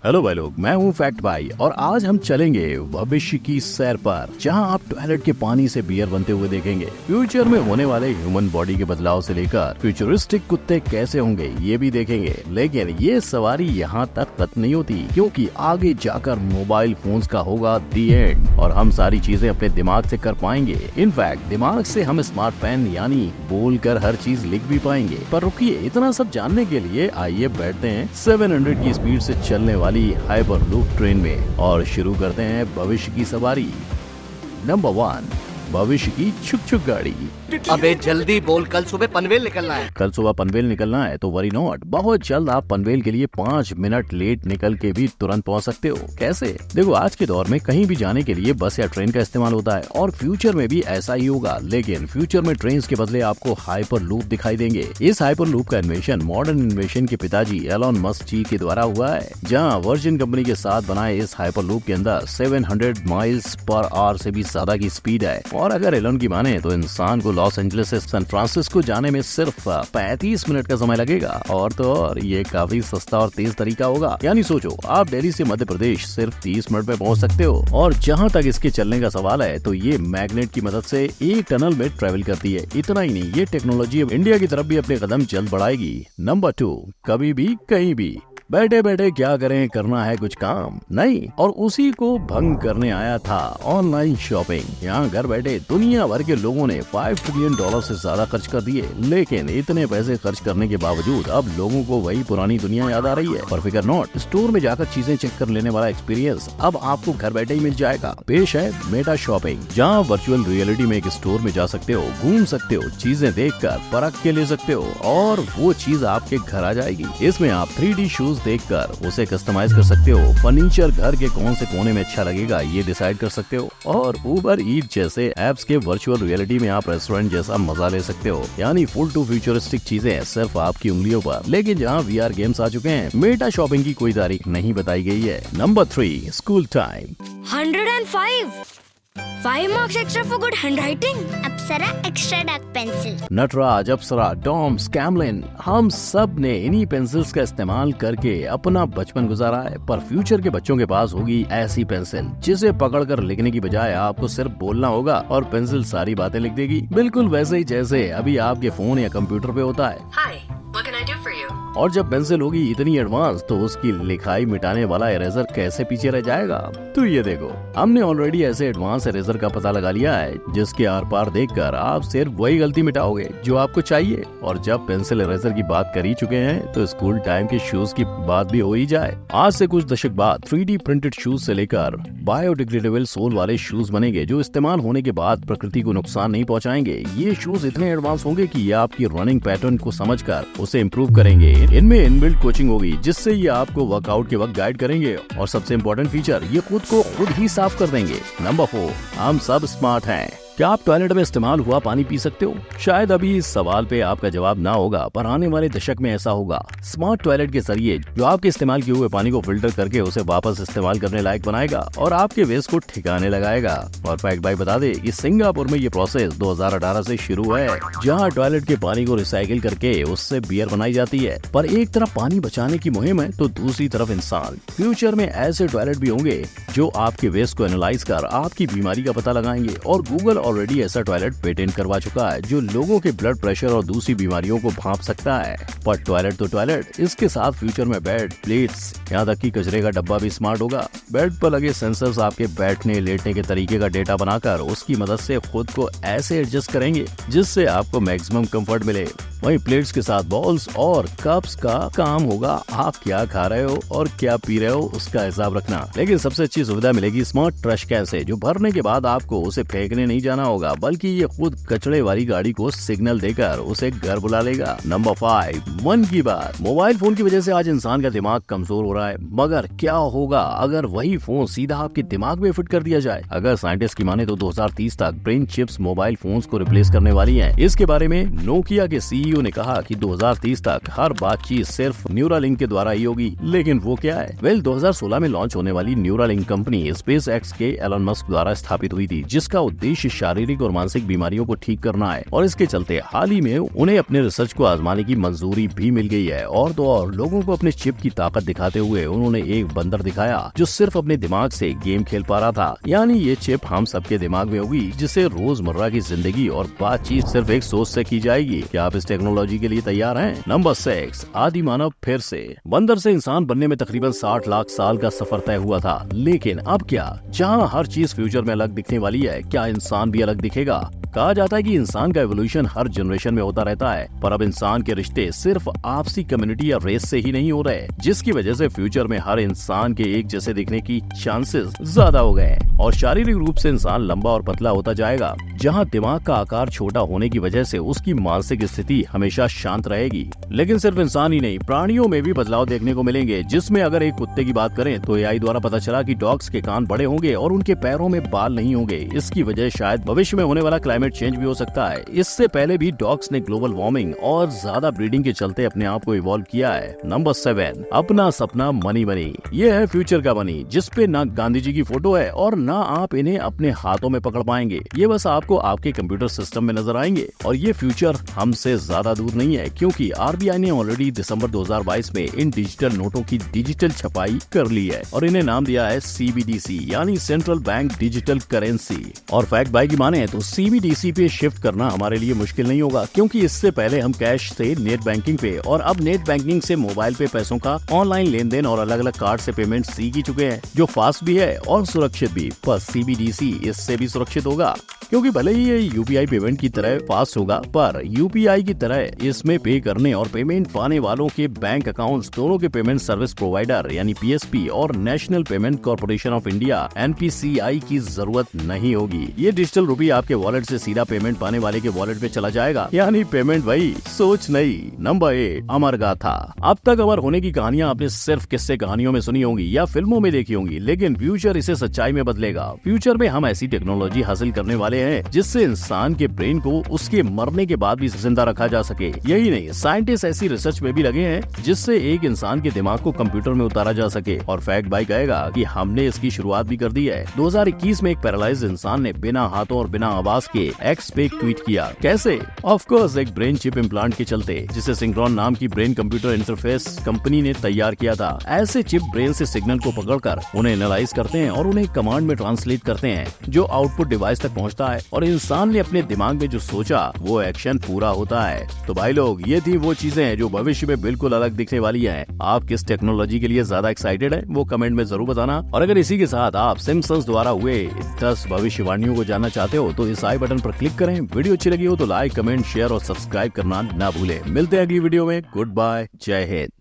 Hello भाई लोग, मैं हूँ फैक्ट भाई और आज हम चलेंगे भविष्य की सैर पर, जहाँ आप टॉयलेट के पानी से बियर बनते हुए देखेंगे। फ्यूचर में होने वाले ह्यूमन बॉडी के बदलाव से लेकर फ्यूचरिस्टिक कुत्ते कैसे होंगे ये भी देखेंगे। लेकिन ये सवारी यहाँ तक खत्म नहीं होती, क्योंकि आगे जाकर मोबाइल फोन्स का होगा दी एंड और हम सारी चीजें अपने दिमाग से कर पाएंगे। इनफैक्ट दिमाग से हम स्मार्ट पेन यानी बोल कर हर चीज लिख भी पाएंगे। पर रुकिए, इतना सब जानने के लिए आइए बैठते हैं 700 की स्पीड से चलने वाली हाइपरलूप ट्रेन में और शुरू करते हैं भविष्य की सवारी। नंबर 1, भविष्य की छुक छुक गाड़ी। अबे जल्दी बोल, कल सुबह पनवेल निकलना है। कल सुबह पनवेल निकलना है तो वरी नॉट, बहुत जल्द आप पनवेल के लिए 5 मिनट लेट निकल के भी तुरंत पहुंच सकते हो। कैसे? देखो, आज के दौर में कहीं भी जाने के लिए बस या ट्रेन का इस्तेमाल होता है और फ्यूचर में भी ऐसा ही होगा। लेकिन फ्यूचर में ट्रेन के बदले आपको हाइपर लूप दिखाई देंगे। इस हाइपर लूप का इन्वेशन मॉडर्न इन्वेशन के पिताजी एलॉन मस्क जी के द्वारा हुआ है, जहाँ वर्जिन कंपनी के साथ बनाए इस हाइपर लूप के अंदर 700 माइल्स पर आवर से भी ज्यादा की स्पीड है। और अगर एलन की माने तो इंसान को लॉस एंजलिस से सैन फ्रांसिस्को जाने में सिर्फ 35 मिनट का समय लगेगा। और तो और ये काफी सस्ता और तेज तरीका होगा। यानी सोचो, आप दिल्ली से मध्य प्रदेश सिर्फ 30 मिनट में पहुंच सकते हो। और जहां तक इसके चलने का सवाल है तो ये मैग्नेट की मदद से एक टनल में ट्रेवल करती है। इतना ही नहीं, ये टेक्नोलॉजी अब इंडिया की तरफ भी अपने कदम जल्द बढ़ाएगी। नंबर 2, कभी भी कहीं भी बैठे बैठे क्या करें, करना है कुछ काम नहीं, और उसी को भंग करने आया था ऑनलाइन शॉपिंग। यहाँ घर बैठे दुनिया भर के लोगों ने $5 ट्रिलियन से ज्यादा खर्च कर दिए। लेकिन इतने पैसे खर्च करने के बावजूद अब लोगों को वही पुरानी दुनिया याद आ रही है। पर फिकर नॉट, स्टोर में जाकर चीजें चेक कर लेने वाला एक्सपीरियंस अब आपको घर बैठे ही मिल जाएगा। पेश है मेटा शॉपिंग, जहाँ वर्चुअल रियलिटी में एक स्टोर में जा सकते हो, घूम सकते हो, चीजें देखकर परख के ले सकते हो और वो चीज आपके घर आ जाएगी। इसमें आप 3D शूज देखकर उसे कस्टमाइज कर सकते हो। फर्नीचर घर के कौन से कोने में अच्छा लगेगा ये डिसाइड कर सकते हो। और उबर ईट जैसे एप्स के वर्चुअल रियलिटी में आप रेस्टोरेंट जैसा मजा ले सकते हो। यानी फुल टू फ्यूचरिस्टिक चीजें सिर्फ आपकी उंगलियों पर। लेकिन जहाँ VR गेम्स आ चुके हैं, मेटा शॉपिंग की कोई तारीख नहीं बताई गई है। Number 3, school time. 105 marks extra for good handwriting. Apsara extra dark pencil. Natraj, Apsara, Doms, Camlin, हम सब ने इन्हीं पेंसिल्स का इस्तेमाल करके अपना बचपन गुजारा है। पर फ्यूचर के बच्चों के पास होगी ऐसी पेंसिल जिसे पकड़कर लिखने की बजाय आपको सिर्फ बोलना होगा और पेंसिल सारी बातें लिख देगी। बिल्कुल वैसे ही जैसे अभी आपके फोन या कंप्यूटर पे होता है। Hi, what can I do for you? और जब पेंसिल होगी इतनी एडवांस तो उसकी लिखाई मिटाने वाला इरेजर कैसे पीछे रह जाएगा। तो ये देखो, हमने ऑलरेडी ऐसे एडवांस इरेजर का पता लगा लिया है जिसके आर पार देखकर आप सिर्फ वही गलती मिटाओगे जो आपको चाहिए। और जब पेंसिल इरेजर की बात कर ही चुके हैं तो स्कूल टाइम के शूज की बात भी हो ही जाए। आज से कुछ दशक बाद 3D प्रिंटेड शूज से लेकर बायोडिग्रेडेबल सोल वाले शूज बनेंगे जो इस्तेमाल होने के बाद प्रकृति को नुकसान नहीं पहुँचाएंगे। ये शूज इतने एडवांस होंगे कि ये आपकी रनिंग पैटर्न को समझकर उसे इम्प्रूव करेंगे। इनमें इनबिल्ट कोचिंग होगी जिससे ये आपको वर्कआउट के वक्त गाइड करेंगे। और सबसे इम्पोर्टेंट फीचर, ये खुद को खुद ही साफ कर देंगे। नंबर 4, हम सब स्मार्ट हैं। क्या आप टॉयलेट में इस्तेमाल हुआ पानी पी सकते हो? शायद अभी इस सवाल पे आपका जवाब ना होगा, पर आने वाले दशक में ऐसा होगा। स्मार्ट टॉयलेट के जरिए जो आपके इस्तेमाल किए हुए पानी को फिल्टर करके उसे वापस इस्तेमाल करने लायक बनाएगा और आपके वेस्ट को ठिकाने लगाएगा। और फैक्ट भाई बता दे कि सिंगापुर में ये प्रोसेस 2018 से शुरू है, जहाँ टॉयलेट के पानी को रिसाइकिल करके उससे बियर बनाई जाती है। पर एक तरफ पानी बचाने की मुहिम है तो दूसरी तरफ इंसान। फ्यूचर में ऐसे टॉयलेट भी होंगे जो आपके वेस्ट को एनालाइज कर आपकी बीमारी का पता लगाएंगे। और गूगल ऑलरेडी ऐसा टॉयलेट पेटेंट करवा चुका है जो लोगों के ब्लड प्रेशर और दूसरी बीमारियों को भांप सकता है। पर टॉयलेट तो टॉयलेट, इसके साथ फ्यूचर में बेड, प्लेट्स, यहाँ तक कि कचरे का डब्बा भी स्मार्ट होगा। बेड पर लगे सेंसर्स आपके बैठने लेटने के तरीके का डेटा बनाकर उसकी मदद से खुद को ऐसे एडजस्ट करेंगे जिससे आपको मैक्सिमम कंफर्ट मिले। वहीं प्लेट्स के साथ बॉल्स और कप्स का काम होगा आप क्या खा रहे हो और क्या पी रहे हो उसका हिसाब रखना। लेकिन सबसे अच्छी सुविधा मिलेगी स्मार्ट ट्रश कैन से, जो भरने के बाद आपको उसे फेंकने नहीं जाना होगा, बल्कि ये खुद कचड़े वाली गाड़ी को सिग्नल देकर उसे घर बुला लेगा। नंबर 5, मन की बात। मोबाइल फोन की वजह से आज इंसान का दिमाग कमजोर हो रहा है, मगर क्या होगा अगर वही फोन सीधा आपके दिमाग में फिट कर दिया जाए? अगर साइंटिस्ट की माने तो 2030 तक ब्रेन चिप्स मोबाइल फोन्स को रिप्लेस करने वाली हैं। इसके बारे में नोकिया के CEO ने कहा कि 2030 तक हर बातचीत सिर्फ न्यूरालिंक के द्वारा ही होगी। लेकिन वो क्या है? 2016 में लॉन्च होने वाली न्यूरालिंक कंपनी स्पेस एक्स के एलन मस्क द्वारा स्थापित हुई थी, जिसका उद्देश्य शारीरिक और मानसिक बीमारियों को ठीक करना है और इसके चलते हाल ही में उन्हें अपने रिसर्च को आजमाने की मंजूरी भी मिल गई है। और तो और लोगों को अपने चिप की ताकत दिखाते हुए उन्होंने एक बंदर दिखाया जो सिर्फ अपने दिमाग से गेम खेल पा रहा था। यानी ये चिप हम सबके दिमाग में होगी जिससे रोजमर्रा की जिंदगी और बातचीत सिर्फ एक सोच से की जाएगी। क्या आप इस टेक्नोलॉजी के लिए तैयार हैं? नंबर 6, आदि मानव फिर से। बंदर से इंसान बनने में तकरीबन 60 लाख साल का सफर तय हुआ था, लेकिन अब क्या? जहाँ हर चीज फ्यूचर में अलग दिखने वाली है, क्या इंसान भी अलग दिखेगा? कहा जाता है कि इंसान का एवोल्यूशन हर जनरेशन में होता रहता है, पर अब इंसान के रिश्ते सिर्फ आपसी कम्युनिटी या रेस से ही नहीं हो रहे, जिसकी वजह से फ्यूचर में हर इंसान के एक जैसे दिखने की चांसेस ज्यादा हो गए और शारीरिक रूप से इंसान लंबा और पतला होता जाएगा, जहां दिमाग का आकार छोटा होने की वजह से उसकी मानसिक स्थिति हमेशा शांत रहेगी। लेकिन सिर्फ इंसान ही नहीं, प्राणियों में भी बदलाव देखने को मिलेंगे, जिसमें अगर एक कुत्ते की बात करें तो एआई द्वारा पता चला कि डॉग्स के कान बड़े होंगे और उनके पैरों में बाल नहीं होंगे। इसकी वजह शायद भविष्य में होने वाला क्लाइमेट चेंज भी हो सकता है। इससे पहले भी डॉग्स ने ग्लोबल वार्मिंग और ज्यादा ब्रीडिंग के चलते अपने आप को इवॉल्व किया है। नंबर 7, अपना सपना मनी बनी। ये है फ्यूचर का मनी, जिसपे ना गांधी जी की फोटो है और ना आप इन्हें अपने हाथों में पकड़ पाएंगे। ये बस आपको आपके कंप्यूटर सिस्टम में नजर आएंगे और ये फ्यूचर हमसे ज्यादा दूर नहीं है, क्योंकि आरबीआई ने ऑलरेडी दिसंबर 2022 में इन डिजिटल नोटों की डिजिटल छपाई कर ली है और इन्हें नाम दिया है सीबीडीसी, यानी सेंट्रल बैंक डिजिटल करेंसी। और फैक्ट बाय की माने तो सीबीडीसी पे शिफ्ट करना हमारे लिए मुश्किल नहीं होगा, क्योंकि इससे पहले हम कैश से नेट बैंकिंग पे और अब नेट बैंकिंग से मोबाइल पे पैसों का ऑनलाइन लेन देन और अलग अलग कार्ड से पेमेंट सीख ही चुके हैं, जो फास्ट भी है और सुरक्षित भी। पर सीबीडीसी इससे भी सुरक्षित होगा, क्योंकि भले ही ये यूपीआई पेमेंट की तरह फास्ट होगा, पर यूपीआई की तरह इसमें पे करने और पेमेंट पाने वालों के बैंक अकाउंट्स दोनों के पेमेंट सर्विस प्रोवाइडर यानी पीएसपी और national payment corporation of India NPCI की जरूरत नहीं होगी। ये डिजिटल रूपी आपके वॉलेट से सीधा पेमेंट पाने वाले के वॉलेट पे चला जाएगा, यानी पेमेंट वही, सोच नहीं। नंबर 8, अमर गाथा। अब तक अमर होने की कहानियां आपने सिर्फ किस्से कहानियों में सुनी होंगी या फिल्मों में देखी होंगी, लेकिन फ्यूचर इसे सच्चाई में बदलेगा। फ्यूचर में हम ऐसी टेक्नोलॉजी हासिल करने वाले हैं जिससे इंसान के ब्रेन को उसके मरने के बाद भी जिंदा रखा जा सके। यही नहीं, साइंटिस्ट ऐसी रिसर्च में भी लगे हैं जिससे एक इंसान के दिमाग को कंप्यूटर में उतारा जा सके। और फैक्ट बाय कहेगा कि हमने इसकी शुरुआत भी कर दी है। 2021 में एक पैरालाइज इंसान ने बिना हाथों और बिना आवाज के एक्स पे ट्वीट किया। कैसे? ऑफ कोर्स एक ब्रेन चिप इम्प्लांट के चलते, जिसे सिंक्रोन नाम की ब्रेन कंप्यूटर इंटरफेस कंपनी ने तैयार किया था। ऐसे चिप ब्रेन से सिग्नल को पकड़कर उन्हें एनालाइज करते हैं और उन्हें कमांड में ट्रांसलेट करते हैं, जो आउटपुट डिवाइस तक पहुंचता है और इंसान ने अपने दिमाग में जो सोचा वो एक्शन पूरा होता है। तो भाई लोग, ये थी वो चीजें जो भविष्य में बिल्कुल अलग दिखने वाली हैं। आप किस टेक्नोलॉजी के लिए ज्यादा एक्साइटेड है वो कमेंट में जरूर बताना। और अगर इसी के साथ आप सिम्पसंस द्वारा हुए 10 भविष्यवाणियों को जानना चाहते हो तो इस आई बटन पर क्लिक करें। वीडियो अच्छी लगी हो तो लाइक, कमेंट, शेयर और सब्सक्राइब करना ना भूलें। मिलते हैं अगली वीडियो में। गुड बाय, जय हिंद।